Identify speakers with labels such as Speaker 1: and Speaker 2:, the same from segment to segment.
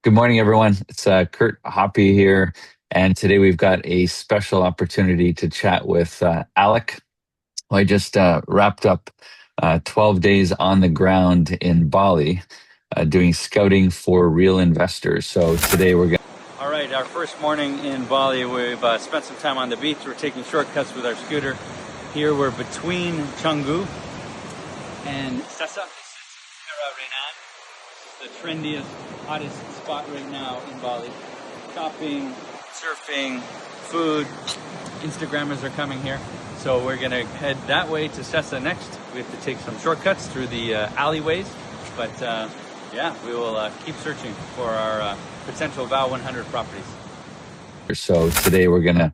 Speaker 1: Good morning, everyone. It's Kurt Hoppy here, and today we've got a special opportunity to chat with Alec, who I just wrapped up 12 days on the ground in Bali, doing scouting for real investors. So today we're going. All right, our first morning in Bali, we've spent some time on the beach. We're taking shortcuts with our scooter. Here we're between Canggu and Sessa. The trendiest, hottest spot right now in Bali. Shopping, surfing, food. Instagrammers are coming here. So we're gonna head that way to Sessa next. We have to take some shortcuts through the alleyways. But yeah, we will keep searching for our potential VOW 100 properties. So today we're gonna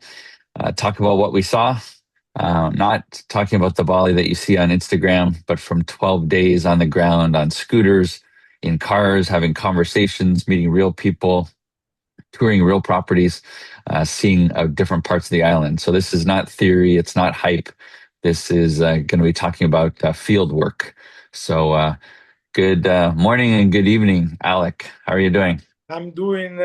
Speaker 1: talk about what we saw. Not talking about the Bali that you see on Instagram, but from 12 days on the ground on scooters, in cars, having conversations, meeting real people, touring real properties, seeing different parts of the island. So this is not theory, it's not hype. This is going to be talking about field work. So good morning and good evening, Alec. How are you doing?
Speaker 2: I'm doing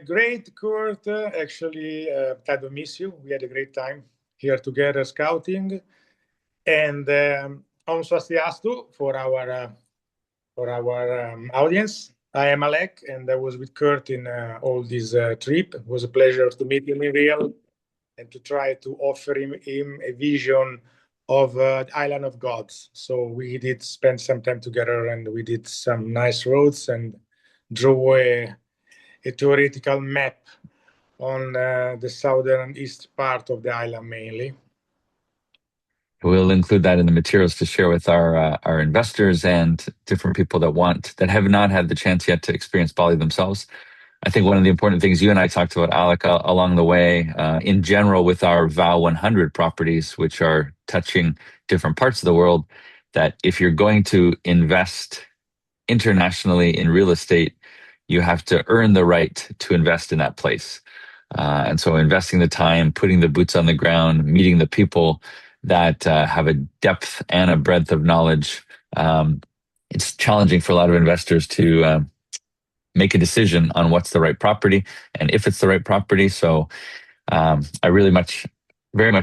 Speaker 2: great, Kurt. Actually, glad to miss you. We had a great time here together scouting. And on Swastiastu for our audience. I am Alec, and I was with Kurt in all this trip. It was a pleasure to meet him in real and to try to offer him a vision of the Island of Gods. So we did spend some time together, and we did some nice roads and drew a theoretical map on the southern east part of the island mainly.
Speaker 1: We'll include that in the materials to share with our investors and different people that have not had the chance yet to experience Bali themselves. I think one of the important things you and I talked about, Alec, along the way, in general, with our VOW 100 properties, which are touching different parts of the world, that if you're going to invest internationally in real estate, you have to earn the right to invest in that place. And so investing the time, putting the boots on the ground, meeting the people that have a depth and a breadth of knowledge. It's challenging for a lot of investors to make a decision on what's the right property and if it's the right property. So I very much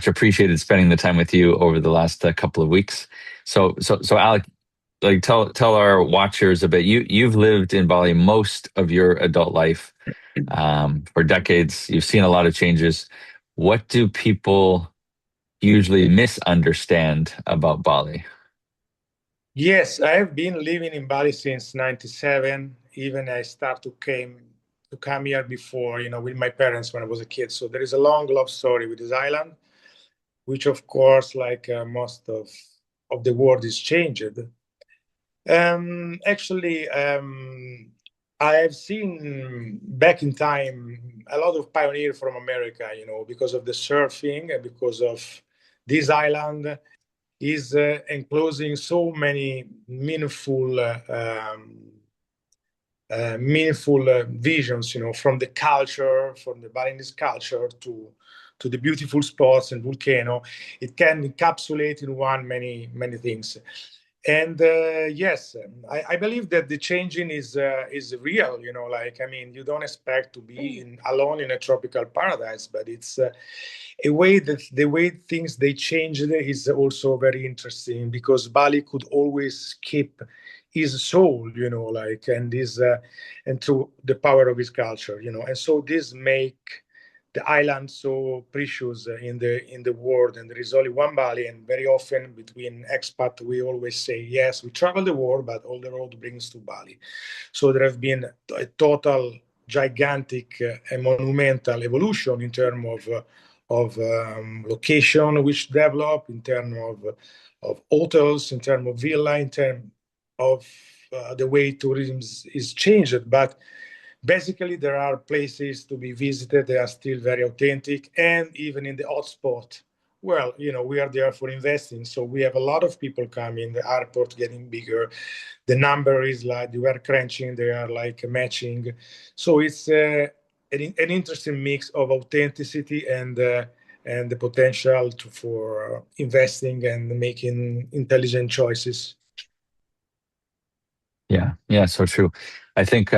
Speaker 1: appreciated spending the time with you over the last couple of weeks. So Alec, like tell our watchers a bit. You've lived in Bali most of your adult life, for decades. You've seen a lot of changes. What do people usually misunderstand about Bali?
Speaker 2: Yes, I have been living in Bali since '97. Even I started to come here before, with my parents when I was a kid. So there is a long love story with this island, which of course, like most of the world, is changed. Actually, I have seen back in time a lot of pioneers from America, because of the surfing and because of this island is enclosing so many meaningful visions, from the culture, from the Balinese culture to the beautiful spots and volcano. It can encapsulate in one many things. And yes, I believe that the changing is real. You don't expect to be alone in a tropical paradise, but it's a way that the way things they changed is also very interesting because Bali could always keep his soul, and through the power of his culture, and so this make the island so precious in the world. And there is only one Bali, and very often between expat we always say, yes, we travel the world, but all the road brings to Bali. So there have been a total gigantic and monumental evolution in terms of location which develop, in terms of hotels, in terms of villa, in terms of the way tourism is changed. But basically, there are places to be visited. They are still very authentic. And even in the hotspot, well, we are there for investing. So we have a lot of people coming, the airport getting bigger. The number is like, they were crunching, they are like matching. So it's an interesting mix of authenticity and the potential for investing and making intelligent choices.
Speaker 1: Yeah, so true. I think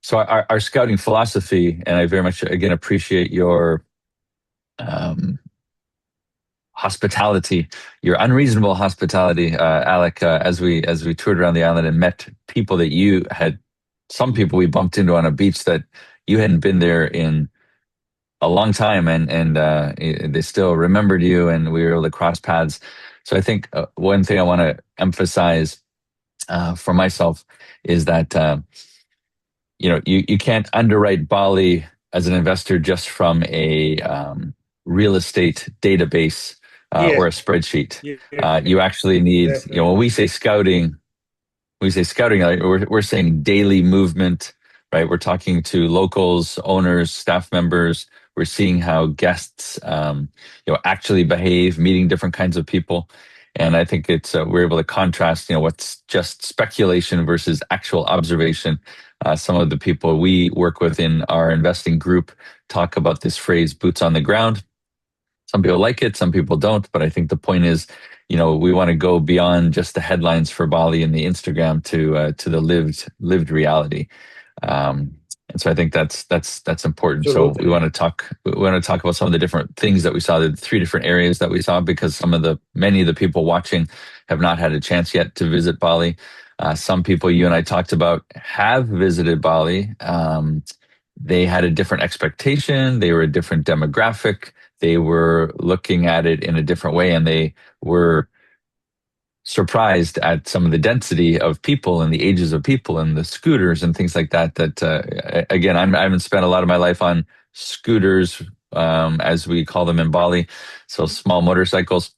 Speaker 1: so. Our scouting philosophy, and I very much again appreciate your um, hospitality, your unreasonable hospitality, Alec. As we toured around the island and met people that you had, some people we bumped into on a beach that you hadn't been there in a long time, and they still remembered you, and we were able to cross paths. So I think one thing I want to emphasize for myself is that. You can't underwrite Bali as an investor just from a real estate database or
Speaker 2: Yes,
Speaker 1: a spreadsheet.
Speaker 2: yes,
Speaker 1: You actually need, when
Speaker 2: definitely.
Speaker 1: we say scouting, like, we're saying daily movement, right? We're talking to locals, owners, staff members. We're seeing how guests, actually behave, meeting different kinds of people. And I think it's we're able to contrast, what's just speculation versus actual observation. Some of the people we work with in our investing group talk about this phrase, boots on the ground. Some people like it, some people don't. But I think the point is, we want to go beyond just the headlines for Bali and the Instagram to the lived reality. Um, and so I think that's important. So we
Speaker 2: Absolutely.
Speaker 1: want to talk about some of the different things that we saw, the three different areas that we saw, because many of the people watching have not had a chance yet to visit Bali. Some people you and I talked about have visited Bali. They had a different expectation. They were a different demographic. They were looking at it in a different way, and they were surprised at some of the density of people and the ages of people and the scooters and things like that. Again, I haven't spent a lot of my life on scooters, as we call them in Bali, so small motorcycles.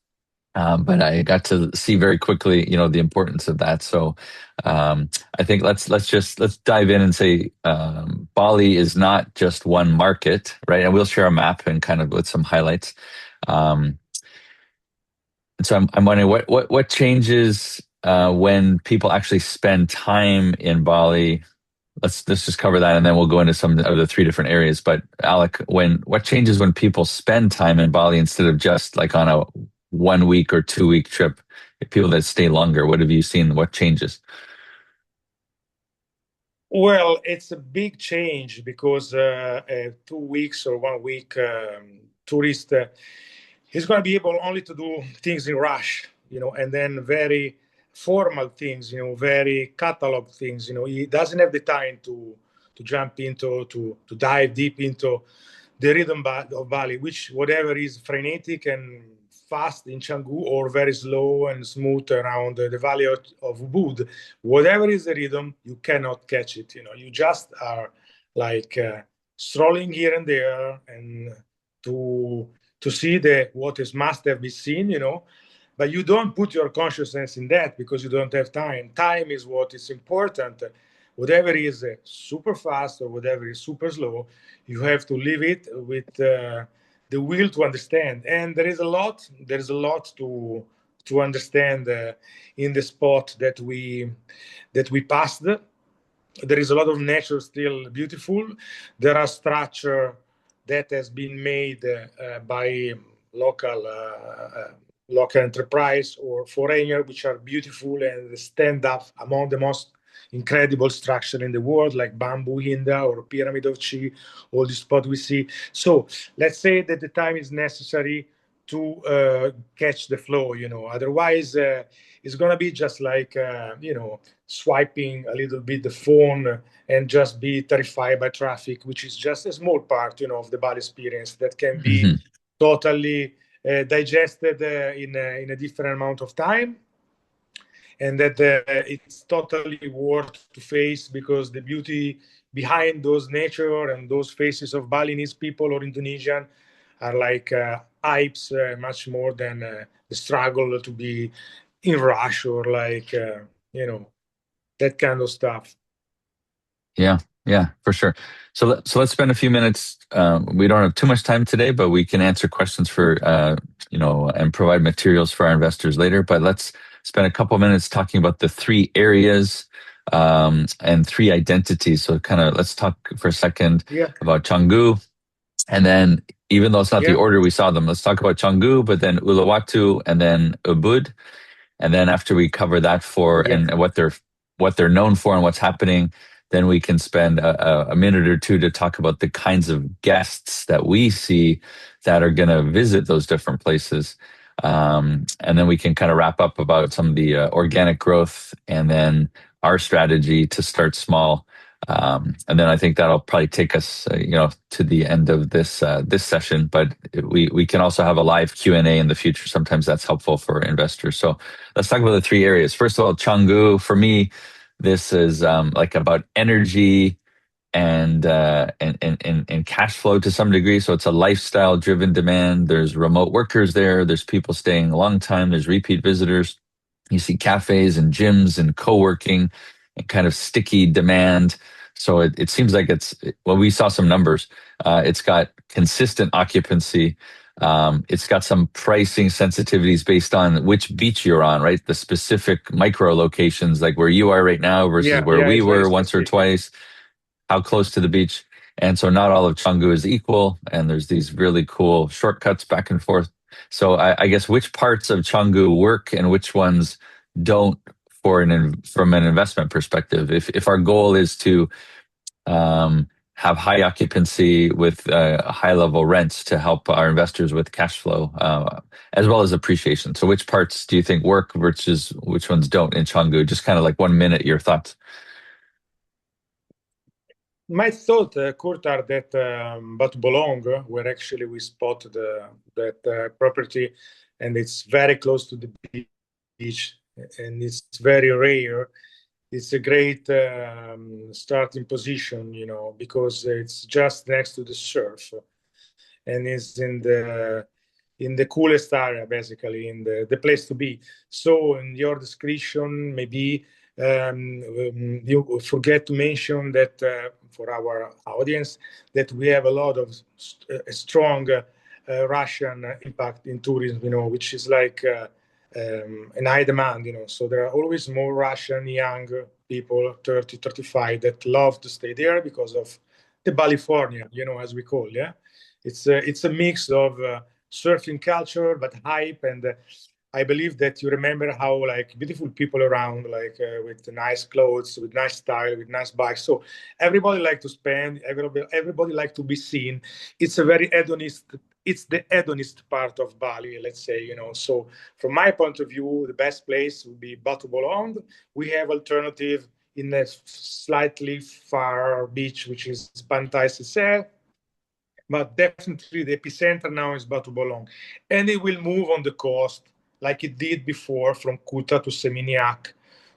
Speaker 1: But I got to see very quickly, the importance of that. So I think let's dive in and say Bali is not just one market, right? And we'll share a map and kind of with some highlights. Um, and so I'm wondering what changes when people actually spend time in Bali. Let's just cover that, and then we'll go into some of the three different areas. But Alec, what changes when people spend time in Bali instead of just like on a 1 week or 2 week trip? People that stay longer, what have you seen? What changes?
Speaker 2: Well, it's a big change because 2 weeks or 1 week tourist is going to be able only to do things in rush, and then very formal things, very catalog things. He doesn't have the time to jump into to dive deep into the rhythm of Bali, which whatever is frenetic and fast in Canggu or very slow and smooth around the valley of Ubud, whatever is the rhythm, you cannot catch it. You just are like strolling here and there and to to see the what is must have been seen, but you don't put your consciousness in that because you don't have time. Time is what is important. Whatever is super fast or whatever is super slow, you have to live it with the will to understand. And there is a lot to understand in the spot that we passed. There is a lot of nature still beautiful. There are structure that has been made by local local enterprise or foreigner, which are beautiful and stand up among the most incredible structure in the world, like Bamboo Hinda or Pyramid of Chi, all the spot we see. So let's say that the time is necessary to catch the flow. Otherwise, it's gonna be just like swiping a little bit the phone and just be terrified by traffic, which is just a small part, of the Bali experience that can be
Speaker 1: Hmm.
Speaker 2: totally digested in a different amount of time, and that it's totally worth to face because the beauty behind those nature and those faces of Balinese people or Indonesian are like hypes much more than the struggle to be in rush or like that kind of stuff.
Speaker 1: Yeah, yeah, for sure. So let's spend a few minutes. We don't have too much time today, but we can answer questions and provide materials for our investors later. But let's spend a couple minutes talking about the three areas and three identities. So kind of let's talk for a second
Speaker 2: Yeah,
Speaker 1: about Canggu, and then even though it's not the
Speaker 2: yeah,
Speaker 1: order we saw them, let's talk about Canggu, but then Uluwatu, and then Ubud. And then after we cover that
Speaker 2: yeah,
Speaker 1: and what they're known for and what's happening, then we can spend a minute or two to talk about the kinds of guests that we see that are going to visit those different places. And then we can kind of wrap up about some of the organic growth and then our strategy to start small. And then I think that'll probably take us, to the end of this session. But we can also have a live Q&A in the future. Sometimes that's helpful for investors. So let's talk about the three areas. First of all, Canggu. For me, this is like about energy and cash flow to some degree. So it's a lifestyle driven demand. There's remote workers there. There's people staying a long time. There's repeat visitors. You see cafes and gyms and co-working and kind of sticky demand. So it seems like well, we saw some numbers. It's got consistent occupancy. It's got some pricing sensitivities based on which beach you're on, right? The specific micro locations, like where you are right now versus
Speaker 2: Yeah,
Speaker 1: where
Speaker 2: yeah,
Speaker 1: we
Speaker 2: it's very
Speaker 1: were once or
Speaker 2: specific.
Speaker 1: twice, how close to the beach. And so not all of Canggu is equal, and there's these really cool shortcuts back and forth. So I guess which parts of Canggu work and which ones don't from an investment perspective. If our goal is to have high occupancy with high level rents to help our investors with cash flow as well as appreciation. So which parts do you think work versus which ones don't in Canggu? Just kind of like 1 minute, your thoughts.
Speaker 2: My thought, Kurt, are that but Bolong, where actually we spotted that property, and it's very close to the beach, and it's very rare. It's a great starting position, because it's just next to the surf, and it's in the coolest area, basically, in the place to be. So, in your description, maybe you forget to mention that for our audience, that we have a lot of strong Russian impact in tourism, which is like an high demand, So there are always more Russian young people, 30, 35, that love to stay there because of the California, as we call, yeah. It's a mix of surfing culture, but hype, and I believe that you remember how like beautiful people around, like with nice clothes, with nice style, with nice bikes. So everybody like to spend, everybody like to be seen. It's a very hedonist. It's the hedonist part of Bali, let's say, So from my point of view, the best place would be Batu Bolong. We have alternative in a slightly far beach, which is Pantai Sese, but definitely the epicenter now is Batu Bolong. And it will move on the coast like it did before from Kuta to Seminyak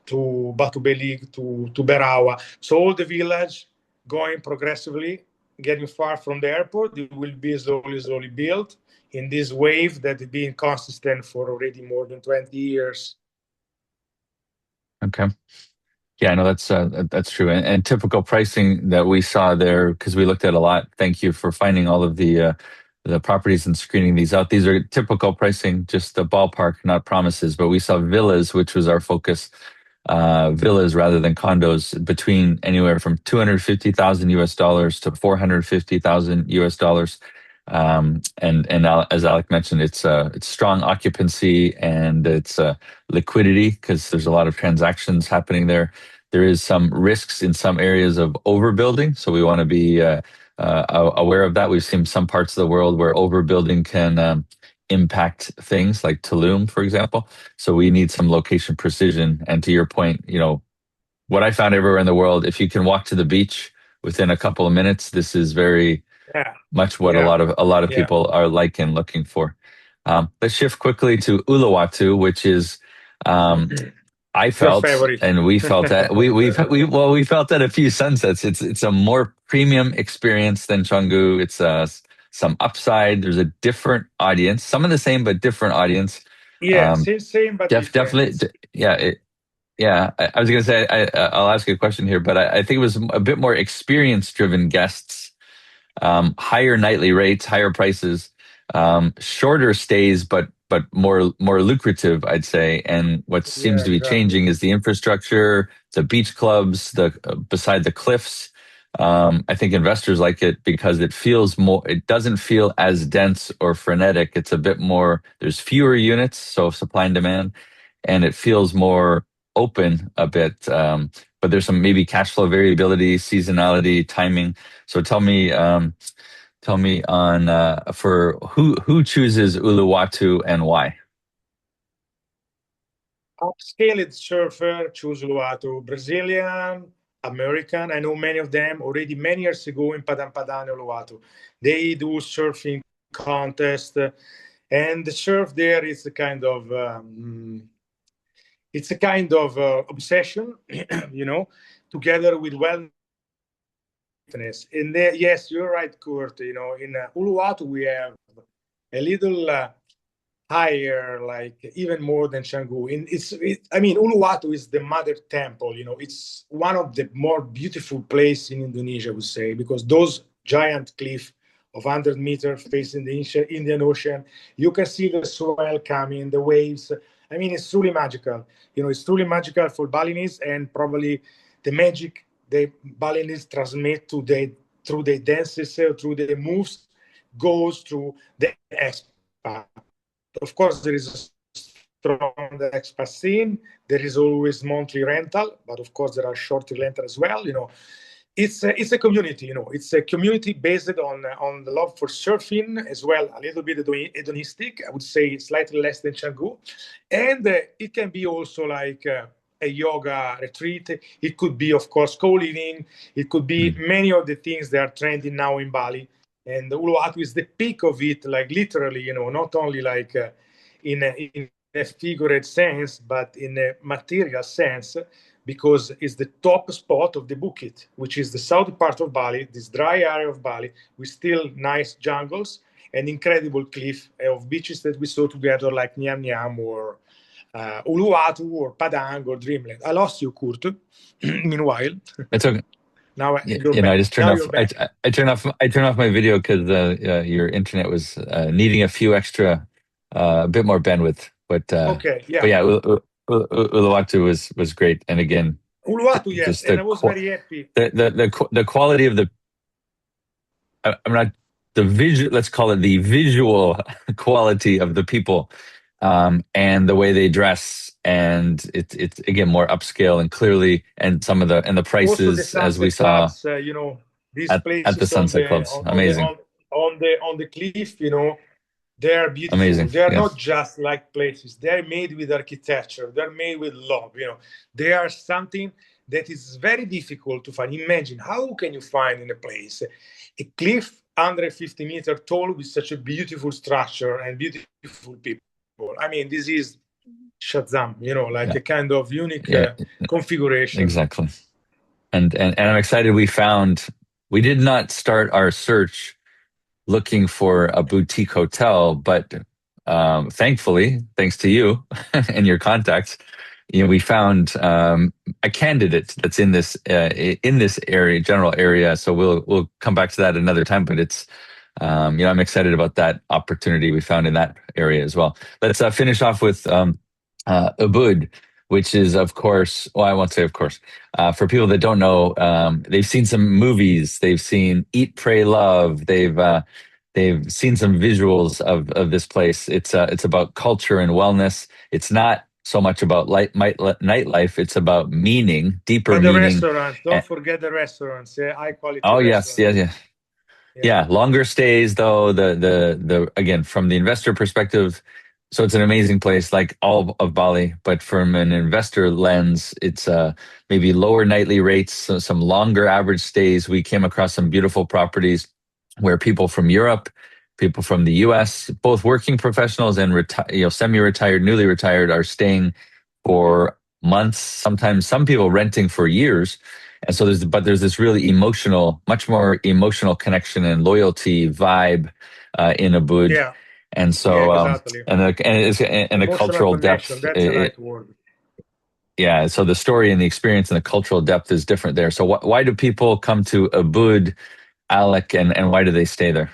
Speaker 2: to Batu Belig to Berawa. So all the village going progressively, getting far from the airport, it will be slowly, slowly built in this wave that has been consistent for already more than 20 years.
Speaker 1: Okay. Yeah, no, that's true, and typical pricing that we saw there because we looked at a lot. Thank you for finding all of the properties and screening these out. These are typical pricing, just the ballpark, not promises. But we saw villas, which was our focus, villas rather than condos, between anywhere from 250,000 US dollars to 450,000 US dollars. As Alec mentioned, it's strong occupancy and it's liquidity because there's a lot of transactions happening there. There is some risks in some areas of overbuilding, so we want to be aware of that. We've seen some parts of the world where overbuilding can impact things like Tulum, for example. So we need some location precision. And to your point, what I found everywhere in the world, if you can walk to the beach within a couple of minutes, this is very
Speaker 2: Yeah,
Speaker 1: much what
Speaker 2: yeah,
Speaker 1: a lot of
Speaker 2: yeah.
Speaker 1: people are like and looking for. Let's shift quickly to Uluwatu, which is um, I
Speaker 2: Your
Speaker 1: felt
Speaker 2: favorite.
Speaker 1: and we felt that we felt at a few sunsets. It's a more premium experience than Canggu. It's some upside. There's a different audience, some of the same but different audience.
Speaker 2: Yeah,
Speaker 1: Um,
Speaker 2: same but different.
Speaker 1: Definitely, yeah. I was gonna say I'll ask you a question here, but I think it was a bit more experience driven guests, higher nightly rates, higher prices, shorter stays, but more lucrative, I'd say. And what seems
Speaker 2: Yeah,
Speaker 1: to be
Speaker 2: exactly.
Speaker 1: changing is the infrastructure, the beach clubs, the beside the cliffs. I think investors like it because it feels more. It doesn't feel as dense or frenetic. It's a bit more. There's fewer units, so supply and demand, and it feels more open a bit. but there's some maybe cash flow variability, seasonality, timing. So tell me on for who chooses Uluwatu and why?
Speaker 2: Upscaled surfer choose Uluwatu. Brazilian, American. I know many of them already many years ago in Padang Padang, Uluwatu. They do surfing contest, and the surf there is a kind of it's a kind of obsession, you know, together with wellness. And there, yes, you're right, Kurt. You know, in Uluwatu we have a little higher, like even more than Canggu. I mean, Uluwatu is the mother temple. You know, it's one of the more beautiful places in Indonesia, I would say, because those giant cliff of 100 meters facing the Indian Ocean, you can see the swell coming, the waves. I mean, it's truly magical. You know, it's truly magical for Balinese, and probably the magic the Balinese transmit to the through the dances, through the moves, goes through the expat. Of course, there is a strong expat scene. There is always monthly rental, but of course there are short rental as well. You know, it's a community. You know, it's a community based on the love for surfing as well. A little bit hedonistic, I would say, slightly less than Canggu, and it can be also like. A yoga retreat. It could be, of course, co-living. It could be
Speaker 1: Mm.
Speaker 2: many of the things that are trending now in Bali, and Uluwatu is the peak of it, like literally, you know, not only like in a figurative sense, but in a material sense, because it's the top spot of the Bukit, which is the south part of Bali, this dry area of Bali, with still nice jungles and incredible cliff of beaches that we saw together, like Niam Niam or Uluwatu or Padang or Dreamland. I lost you, Kurt. Meanwhile,
Speaker 1: It's okay.
Speaker 2: now
Speaker 1: Yeah,
Speaker 2: you're
Speaker 1: you know, I
Speaker 2: back.
Speaker 1: just turned
Speaker 2: Now
Speaker 1: off.
Speaker 2: you're back.
Speaker 1: I turned off my video because your internet was needing a few extra, a bit more bandwidth.
Speaker 2: Okay,
Speaker 1: But
Speaker 2: yeah.
Speaker 1: yeah, Uluwatu was great, and again,
Speaker 2: Uluwatu, yes,
Speaker 1: just
Speaker 2: and I was very happy.
Speaker 1: the quality of the I'm not the visual. Let's call it the visual quality of the people, and the way they dress, and it's again more upscale and clearly, and some of the
Speaker 2: Also, the
Speaker 1: prices as we
Speaker 2: sunset
Speaker 1: saw
Speaker 2: clubs, you know, these
Speaker 1: at the
Speaker 2: places
Speaker 1: Sunset Clubs. Amazing,
Speaker 2: on the cliff, you know, they're beautiful.
Speaker 1: amazing.
Speaker 2: They are
Speaker 1: Yeah,
Speaker 2: not just like places. They're made with architecture. They're made with love. You know, they are something that is very difficult to find. Imagine how can you find in a place a cliff 150-meter tall with such a beautiful structure and beautiful people. I mean, this is Shazam. You know, like
Speaker 1: yeah,
Speaker 2: a kind of unique
Speaker 1: yeah,
Speaker 2: configuration.
Speaker 1: exactly. And I'm excited we did not start our search looking for a boutique hotel, but thankfully, thanks to you and your contacts, you know, we found a candidate that's in this area, general area. So we'll come back to that another time. But it's you know, I'm excited about that opportunity we found in that area as well. Let's finish off with Ubud, which is, of course, well, I won't say of course. For people that don't know, they've seen some movies, they've seen Eat, Pray, Love, they've seen some visuals of this place. It's about culture and wellness. It's not so much about nightlife. It's about meaning, deeper
Speaker 2: But the
Speaker 1: meaning.
Speaker 2: restaurants, don't forget the restaurants, yeah, high quality
Speaker 1: Oh yes,
Speaker 2: restaurants.
Speaker 1: yes, yes.
Speaker 2: Yeah.
Speaker 1: Yeah, longer stays though. The again from the investor perspective, so it's an amazing place, like all of Bali. But from an investor lens, it's maybe lower nightly rates, so some longer average stays. We came across some beautiful properties where people from Europe, people from the U.S., both working professionals and semi-retired, newly retired, are staying for months. Sometimes some people renting for years, and so there's this really emotional, much more emotional connection and loyalty vibe in Ubud,
Speaker 2: Yeah.
Speaker 1: and
Speaker 2: Yeah,
Speaker 1: so
Speaker 2: exactly.
Speaker 1: and the
Speaker 2: Emotional
Speaker 1: cultural
Speaker 2: connection.
Speaker 1: depth.
Speaker 2: That's the right word.
Speaker 1: Yeah, so the story and the experience and the cultural depth is different there. So why do people come to Ubud, Alec, and why do they stay there?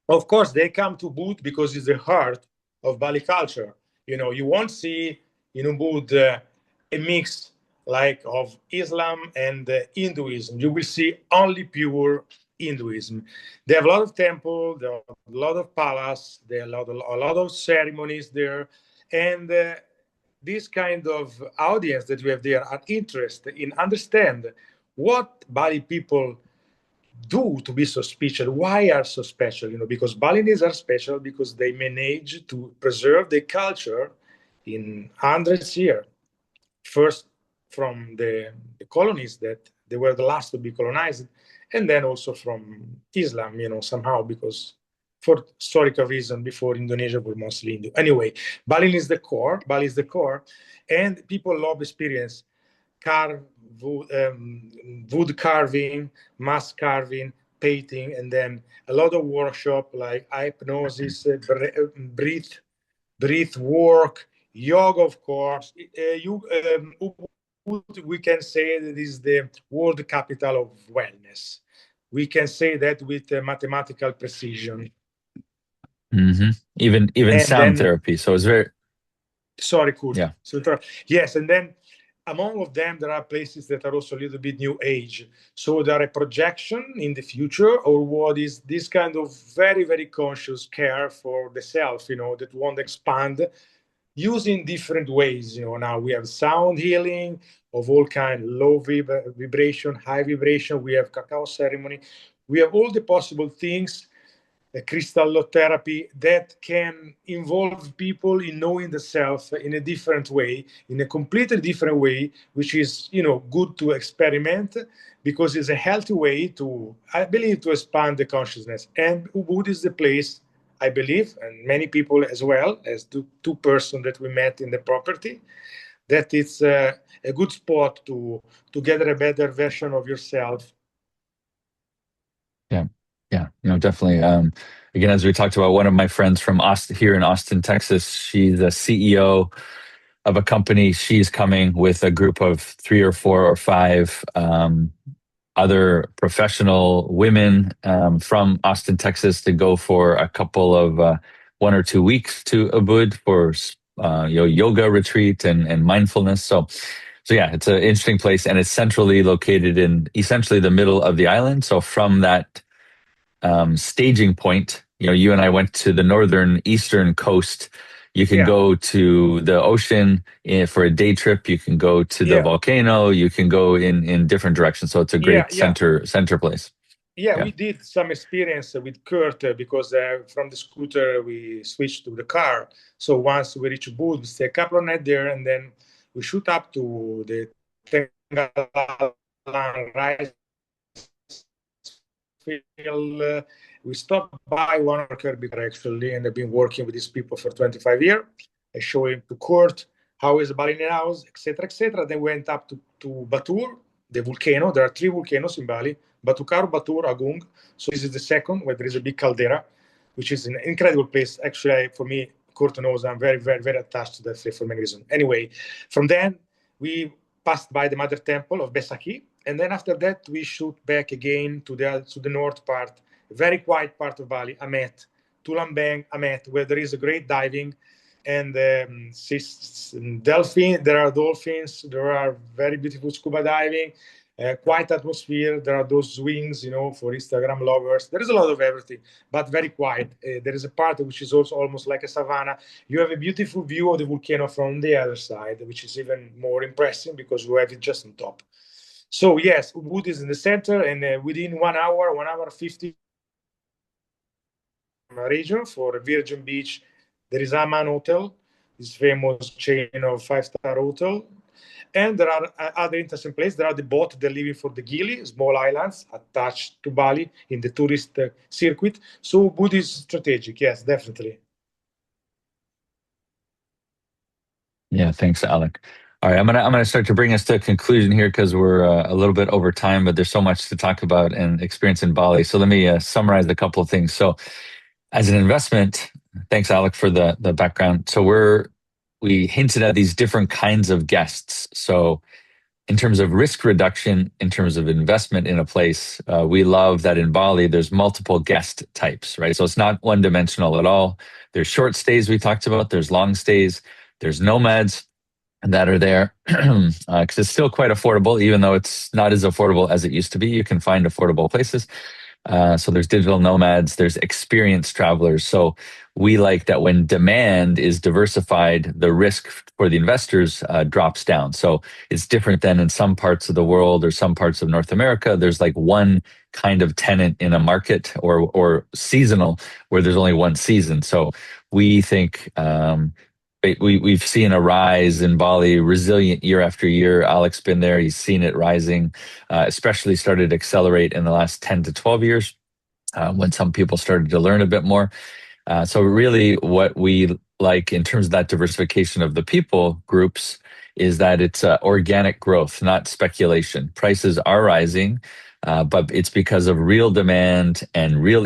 Speaker 2: Of course, they come to Ubud because it's the heart of Bali culture. You know, you won't see in Ubud a mix like of Islam and Hinduism. You will see only pure Hinduism. They have a lot of temple, there are a lot of palace, there are a lot of ceremonies there, and this kind of audience that we have there are interested in understand what Bali people do to be so special. Why are so special? Because Balinese are special because they manage to preserve their culture in hundreds of years. First from the colonies that they were the last to be colonized, and then also from Islam, somehow because for historical reason before Indonesia were mostly Hindu. Anyway, Bali is the core. Bali is the core, and people love experience carve wood carving, mask carving, painting, and then a lot of workshop like hypnosis, breath work, yoga, of course. We can say that is the world capital of wellness. We can say that with mathematical precision.
Speaker 1: Hmm. Even
Speaker 2: And
Speaker 1: sound
Speaker 2: then,
Speaker 1: therapy. So it's very,
Speaker 2: sorry, Kurt.
Speaker 1: yeah,
Speaker 2: So, yes, and then among of them, there are places that are also a little bit new age. So there are a projection in the future, or what is this kind of very, very conscious care for the self, that want to expand using different ways. Now we have sound healing of all kind, low vibration, high vibration. We have cacao ceremony. We have all the possible things, crystallotherapy that can involve people in knowing the self in a different way, in a completely different way, which is good to experiment because it's a healthy way to, I believe, to expand the consciousness. And Ubud is the place, I believe, and many people as well as two persons that we met in the property, that it's a good spot to get a better version of yourself.
Speaker 1: yeah, yeah. Definitely. Again, as we talked about, one of my friends from Austin, here in Austin, Texas, she's a CEO of a company. She's coming with a group of three or four or five other professional women from Austin, Texas, to go for a couple of 1 or 2 weeks to Ubud for yoga retreat and mindfulness. So yeah, it's an interesting place, and it's centrally located in essentially the middle of the island. So from that staging point, you and I went to the northern eastern coast. You can
Speaker 2: Yeah,
Speaker 1: go to the ocean for a day trip. You can go to the
Speaker 2: yeah,
Speaker 1: volcano. You can go in different directions. So it's a
Speaker 2: yeah,
Speaker 1: great
Speaker 2: yeah.
Speaker 1: center place.
Speaker 2: Yeah,
Speaker 1: Yeah.
Speaker 2: we did some experience with Kurt because from the scooter we switched to the car. So once we reach Booth, we stay a couple of nights there, and then we shoot up to the Tenggalan rice field. We stopped by one worker actually, and I've been working with these people for 25 years. I show him to Kurt how is the Balinese house, etc., etc. Then we went up to Batur, the volcano. There are three volcanoes in Bali: Batukaru, Batur, Agung. So this is the second, where there is a big caldera, which is an incredible place. Actually, for me, Kurt knows I'm very, very, very attached to that place for many reasons. Anyway, from then we passed by the mother temple of Besaki, and then after that we shoot back again to the north part, very quiet part of Bali, Amet, Tulambeng, Amet, where there is a great diving and dolphin. There are dolphins. There are very beautiful scuba diving. Quiet atmosphere. There are those swings, for Instagram lovers. There is a lot of everything, but very quiet. There is a part which is also almost like a savanna. You have a beautiful view of the volcano from the other side, which is even more impressive because you have it just on top. So yes, Ubud is in the center, and within 1 hour, 1 hour 50 region for Virgin Beach, there is Aman Hotel, this famous chain of five-star hotel. And there are other interesting places. There are the boat they're leaving for the Gili, small islands attached to Bali in the tourist circuit. So Ubud is strategic, yes, definitely.
Speaker 1: Yeah, thanks, Alec. All right, I'm gonna start to bring us to a conclusion here because we're a little bit over time, but there's so much to talk about and experience in Bali. So let me summarize a couple of things. So, as an investment, thanks, Alec, for the background. So we hinted at these different kinds of guests. So in terms of risk reduction, in terms of investment in a place, we love that in Bali, there's multiple guest types, right? So it's not one dimensional at all. There's short stays we talked about, there's long stays, there's nomads that are there because it's still quite affordable, even though it's not as affordable as it used to be. You can find affordable places. So there's digital nomads, there's experienced travelers. So we like that when demand is diversified, the risk for the investors drops down. So it's different than in some parts of the world or some parts of North America. There's like one kind of tenant in a market or seasonal where there's only one season. So we think we've seen a rise in Bali, resilient year after year. Alex been there; he's seen it rising, especially started to accelerate in the last 10 to 12 years when some people started to learn a bit more. So really what we like in terms of that diversification of the people groups is that it's organic growth, not speculation. Prices are rising, but it's because of real demand and real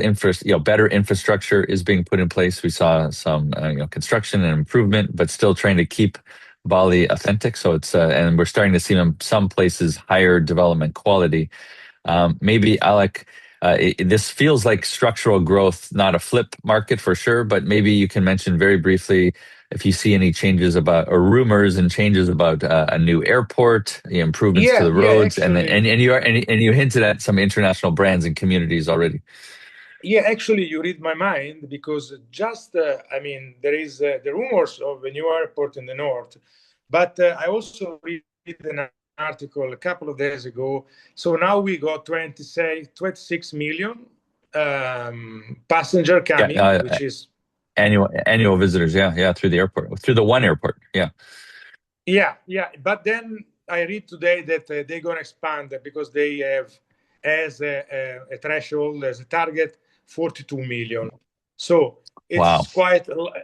Speaker 1: better infrastructure is being put in place. We saw some, construction and improvement, but still trying to keep Bali authentic. So and we're starting to see some places higher development quality. Maybe Alec, this feels like structural growth, not a flip market for sure, but maybe you can mention very briefly if you see any changes about or rumors and changes about a new airport, the improvements to
Speaker 2: Yeah,
Speaker 1: the
Speaker 2: yeah,
Speaker 1: roads, and
Speaker 2: actually,
Speaker 1: and you hinted at some international brands and communities already.
Speaker 2: yeah, actually, you read my mind because I mean, there is the rumors of a new airport in the north, but I also read an article a couple of days ago. So now we got 26 million passenger
Speaker 1: Yeah,
Speaker 2: coming, which is
Speaker 1: annual visitors. Yeah, yeah, through the airport, through the one airport. Yeah.
Speaker 2: yeah, yeah. But then I read today that they're going to expand because they have as a threshold, as a target, 42 million. So
Speaker 1: Wow.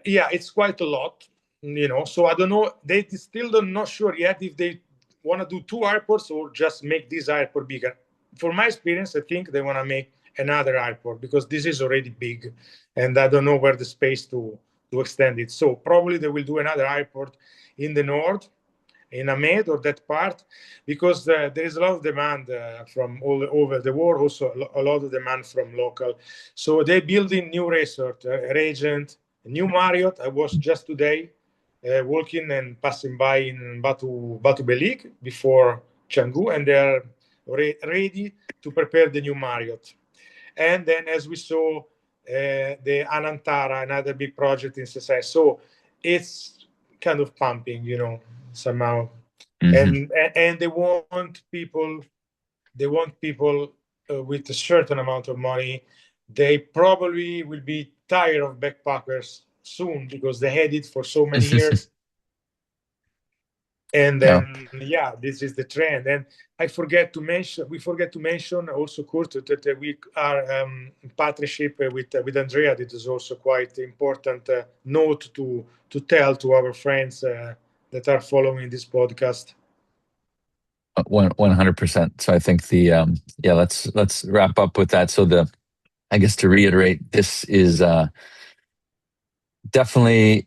Speaker 2: yeah, it's quite a lot, So I don't know. They still don't not sure yet if they want to do two airports or just make this airport bigger. For my experience, I think they want to make another airport because this is already big, and I don't know where the space to extend it. So probably they will do another airport in the north, in Ahmed or that part, because there is a lot of demand from all over the world, also a lot of demand from local. So they building new resort, Regent, new Marriott. I was just today walking and passing by in Batu Belik before Canggu, and they are ready to prepare the new Marriott. And then, as we saw, the Anantara, another big project in Sesai. So it's kind of pumping, somehow.
Speaker 1: Hmm.
Speaker 2: And they want people with a certain amount of money. They probably will be tired of backpackers soon because they had it for so many years. And
Speaker 1: Yeah.
Speaker 2: then, yeah, this is the trend. And we forget to mention also, Kurt, that we are in partnership with Andrea. That is also quite important note to tell to our friends that are following this podcast.
Speaker 1: 100%. So I think yeah, let's wrap up with that. So I guess to reiterate, this is definitely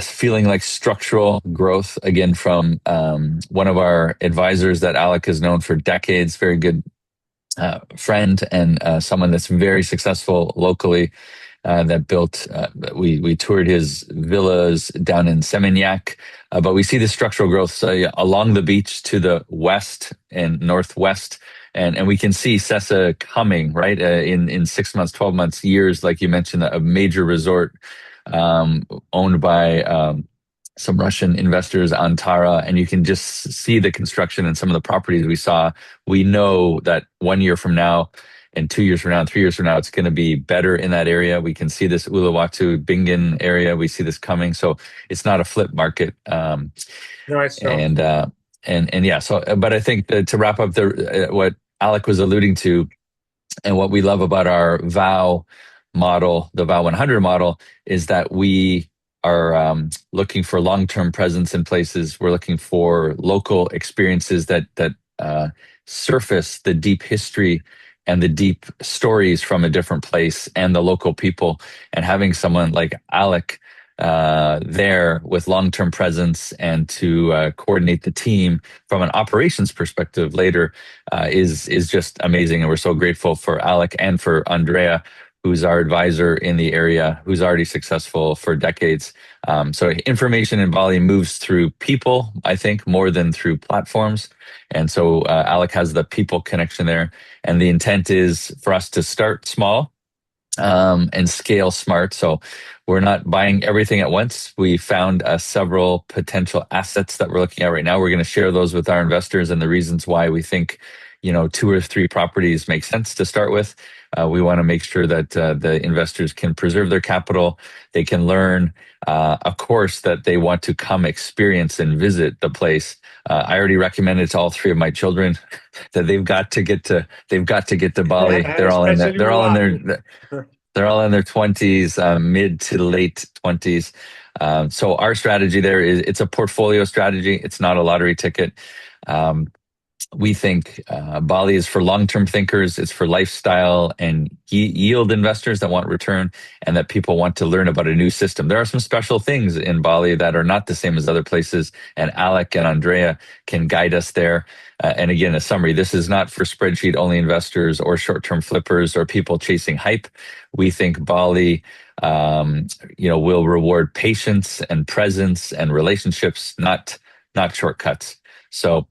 Speaker 1: feeling like structural growth again from one of our advisors that Alec has known for decades, very good friend and someone that's very successful locally that built. We toured his villas down in Seminyak, but we see the structural growth yeah, along the beach to the west and northwest, and we can see Sessa coming right in 6 months, 12 months, years, like you mentioned, a major resort owned by. Some Russian investors, Antara, and you can just see the construction and some of the properties we saw. We know that 1 year from now, and 2 years from now, and 3 years from now, it's going to be better in that area. We can see this Uluwatu Bingen area. We see this coming. So it's not a flip market.
Speaker 2: No, it's not.
Speaker 1: And yeah. So, but I think that to wrap up what Alec was alluding to, and what we love about our VOW model, the VOW 100 model, is that we are looking for long-term presence in places. We're looking for local experiences that surface the deep history and the deep stories from a different place and the local people. And having someone like Alec there with long-term presence and to coordinate the team from an operations perspective later is just amazing. And we're so grateful for Alec and for Andrea who's our advisor in the area, who's already successful for decades. So information in Bali moves through people, I think, more than through platforms. And so Alec has the people connection there. And the intent is for us to start small and scale smart. So we're not buying everything at once. We found several potential assets that we're looking at right now. We're going to share those with our investors and the reasons why we think, two or three properties make sense to start with. We want to make sure that the investors can preserve their capital. They can learn, of course, that they want to come experience and visit the place. I already recommended to all three of my children that they've got to get to Bali. They're all in there.
Speaker 2: Especially one.
Speaker 1: They're all in their 20s, mid to late 20s. So our strategy there is it's a portfolio strategy. It's not a lottery ticket. Um, we think Bali is for long-term thinkers. It's for lifestyle and yield investors that want return and that people want to learn about a new system. There are some special things in Bali that are not the same as other places, and Alec and Andrea can guide us there. And again, a summary, this is not for spreadsheet-only investors or short-term flippers or people chasing hype. We think Bali, will reward patience and presence and relationships, not shortcuts. So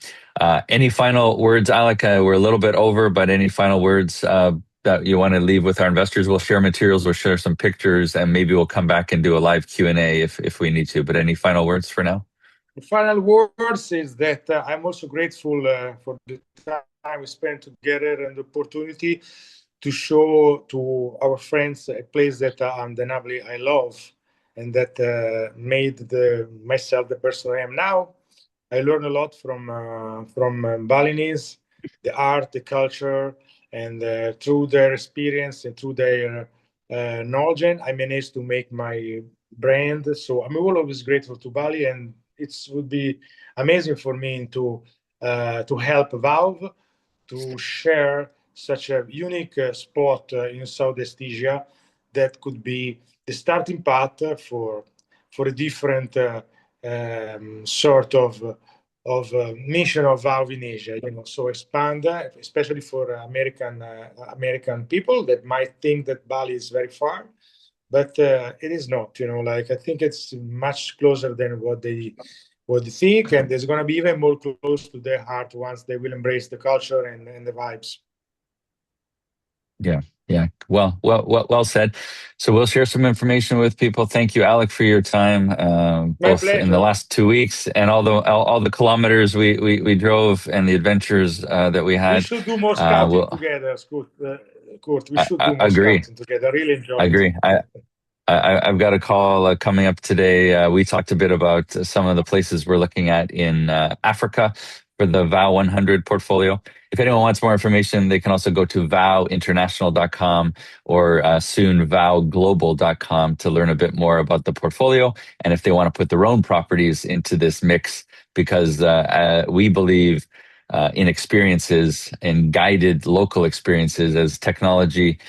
Speaker 1: any final words, Alec? We're a little bit over, but any final words that you want to leave with our investors? We'll share materials, we'll share some pictures, and maybe we'll come back and do a live Q&A if we need to. But any final words for now?
Speaker 2: The final words is that I'm also grateful for the time we spent together and the opportunity to show to our friends a place that undeniably I love and that made myself the person I am now. I learned a lot from Balinese, the art, the culture, and through their experience and through their knowledge, I managed to make my brand. So I'm always grateful to Bali, and it would be amazing for me to help Valve to share such a unique spot in Southeast Asia that could be the starting path for a different sort of mission of Valve in Asia. So expand, especially for American people that might think that Bali is very far, but it is not. Like I think it's much closer than what they think, and it's going to be even more close to their heart once they will embrace the culture and the vibes.
Speaker 1: Yeah, yeah. Well said. So we'll share some information with people. Thank you, Alec, for your time,
Speaker 2: My
Speaker 1: both in the
Speaker 2: pleasure.
Speaker 1: last 2 weeks and all the kilometers we drove and the adventures that we
Speaker 2: We
Speaker 1: had.
Speaker 2: should do more scouting
Speaker 1: We'll
Speaker 2: together, Kurt. We should
Speaker 1: I
Speaker 2: do more
Speaker 1: agree.
Speaker 2: scouting together. I really
Speaker 1: I
Speaker 2: enjoy it.
Speaker 1: agree. I've got a call coming up today. We talked a bit about some of the places we're looking at in Africa for the VOW 100 portfolio. If anyone wants more information, they can also go to vowinternational.com or soon vowglobal.com to learn a bit more about the portfolio. And if they want to put their own properties into this mix, because we believe in experiences and guided local experiences as technology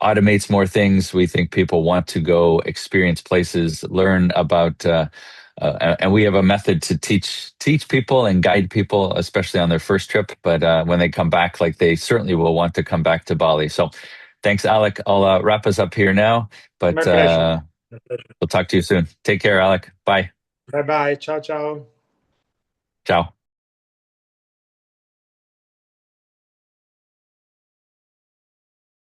Speaker 1: automates more things. We think people want to go experience places, learn about, and we have a method to teach people and guide people, especially on their first trip. But when they come back, like they certainly will want to come back to Bali. So, thanks, Alec. I'll wrap us up here now,
Speaker 2: My
Speaker 1: but
Speaker 2: pleasure. My pleasure.
Speaker 1: we'll talk to you soon. Take care, Alec. Bye.
Speaker 2: Bye bye. Ciao, ciao.
Speaker 1: Ciao.